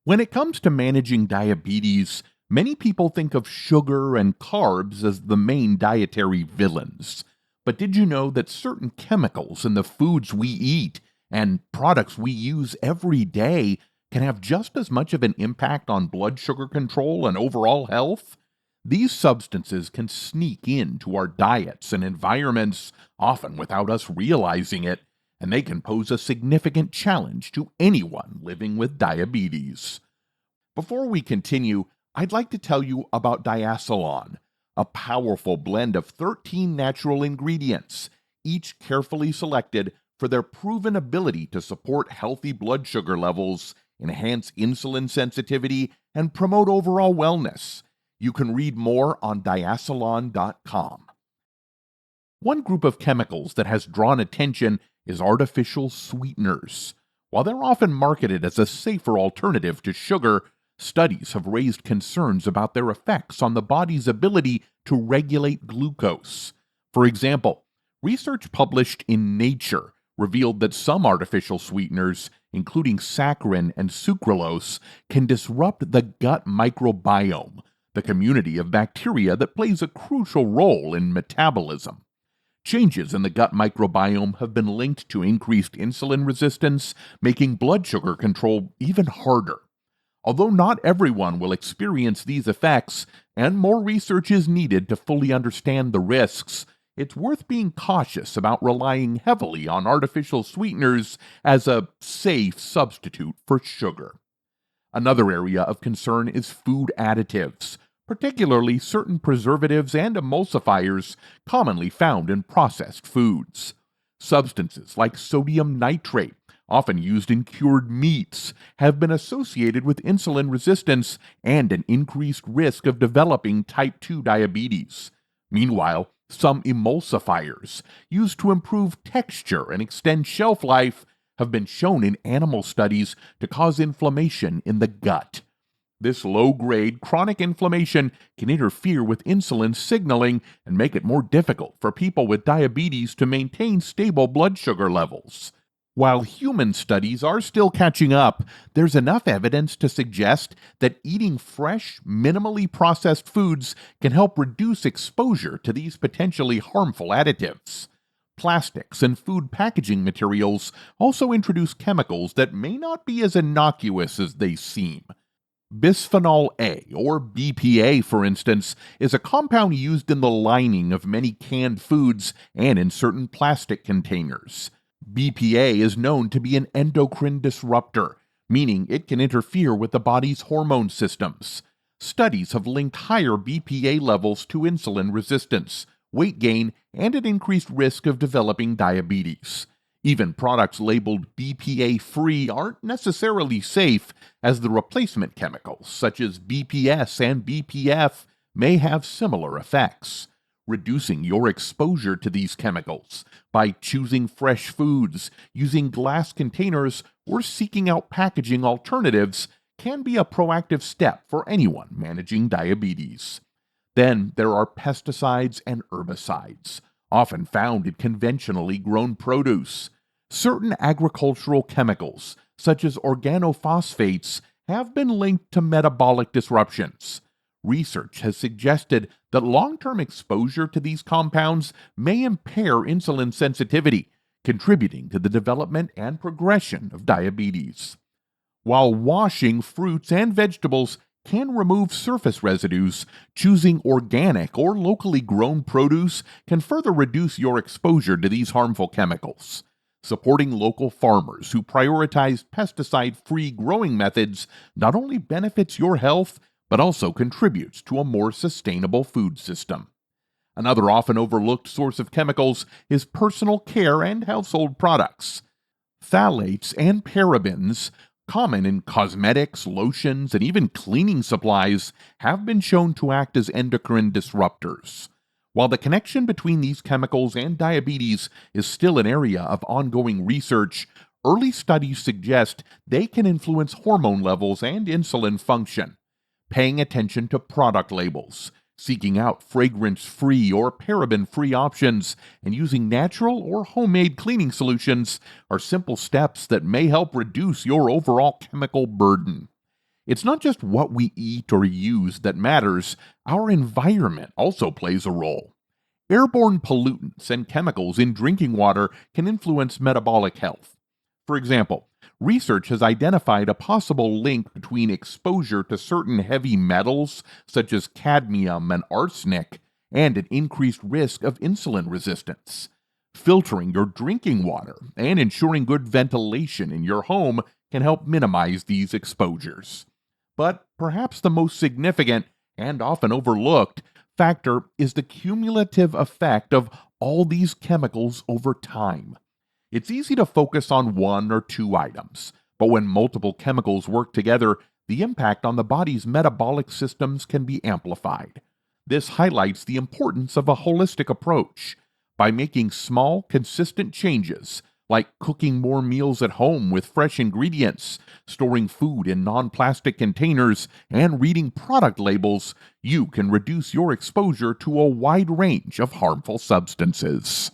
When it comes to managing diabetes, many people think of sugar and carbs as the main dietary villains. But did you know that certain chemicals in the foods we eat and products we use every day can have just as much of an impact on blood sugar control and overall health? These substances can sneak into our diets and environments, often without us realizing it, and they can pose a significant challenge to anyone living with diabetes. Before we continue, I'd like to tell you about Diacelan, a powerful blend of 13 natural ingredients, each carefully selected for their proven ability to support healthy blood sugar levels, enhance insulin sensitivity, and promote overall wellness. You can read more on diacelan.com. One group of chemicals that has drawn attention is artificial sweeteners. While they're often marketed as a safer alternative to sugar, studies have raised concerns about their effects on the body's ability to regulate glucose. For example, research published in Nature revealed that some artificial sweeteners, including saccharin and sucralose, can disrupt the gut microbiome, the community of bacteria that plays a crucial role in metabolism. Changes in the gut microbiome have been linked to increased insulin resistance, making blood sugar control even harder. Although not everyone will experience these effects, and more research is needed to fully understand the risks, it's worth being cautious about relying heavily on artificial sweeteners as a safe substitute for sugar. Another area of concern is food additives, particularly certain preservatives and emulsifiers commonly found in processed foods. Substances like sodium nitrate, often used in cured meats, have been associated with insulin resistance and an increased risk of developing type 2 diabetes. Meanwhile, some emulsifiers, used to improve texture and extend shelf life, have been shown in animal studies to cause inflammation in the gut. This low-grade chronic inflammation can interfere with insulin signaling and make it more difficult for people with diabetes to maintain stable blood sugar levels. While human studies are still catching up, there's enough evidence to suggest that eating fresh, minimally processed foods can help reduce exposure to these potentially harmful additives. Plastics and food packaging materials also introduce chemicals that may not be as innocuous as they seem. Bisphenol A, or BPA for instance, is a compound used in the lining of many canned foods and in certain plastic containers. BPA is known to be an endocrine disruptor, meaning it can interfere with the body's hormone systems. Studies have linked higher BPA levels to insulin resistance, weight gain, and an increased risk of developing diabetes. Even products labeled BPA-free aren't necessarily safe, as the replacement chemicals, such as BPS and BPF, may have similar effects. Reducing your exposure to these chemicals by choosing fresh foods, using glass containers, or seeking out packaging alternatives can be a proactive step for anyone managing diabetes. Then there are pesticides and herbicides, often found in conventionally grown produce. Certain agricultural chemicals, such as organophosphates, have been linked to metabolic disruptions. Research has suggested that long-term exposure to these compounds may impair insulin sensitivity, contributing to the development and progression of diabetes. While washing fruits and vegetables can remove surface residues, choosing organic or locally grown produce can further reduce your exposure to these harmful chemicals. Supporting local farmers who prioritize pesticide-free growing methods not only benefits your health, but also contributes to a more sustainable food system. Another often overlooked source of chemicals is personal care and household products. Phthalates and parabens, common in cosmetics, lotions, and even cleaning supplies, have been shown to act as endocrine disruptors. While the connection between these chemicals and diabetes is still an area of ongoing research, early studies suggest they can influence hormone levels and insulin function. Paying attention to product labels, seeking out fragrance-free or paraben-free options, and using natural or homemade cleaning solutions are simple steps that may help reduce your overall chemical burden. It's not just what we eat or use that matters, our environment also plays a role. Airborne pollutants and chemicals in drinking water can influence metabolic health. For example, research has identified a possible link between exposure to certain heavy metals, such as cadmium and arsenic, and an increased risk of insulin resistance. Filtering your drinking water and ensuring good ventilation in your home can help minimize these exposures. But perhaps the most significant and often overlooked factor is the cumulative effect of all these chemicals over time. It's easy to focus on one or two items, but when multiple chemicals work together, the impact on the body's metabolic systems can be amplified. This highlights the importance of a holistic approach. By making small, consistent changes, like cooking more meals at home with fresh ingredients, storing food in non plastic containers, and reading product labels, you can reduce your exposure to a wide range of harmful substances.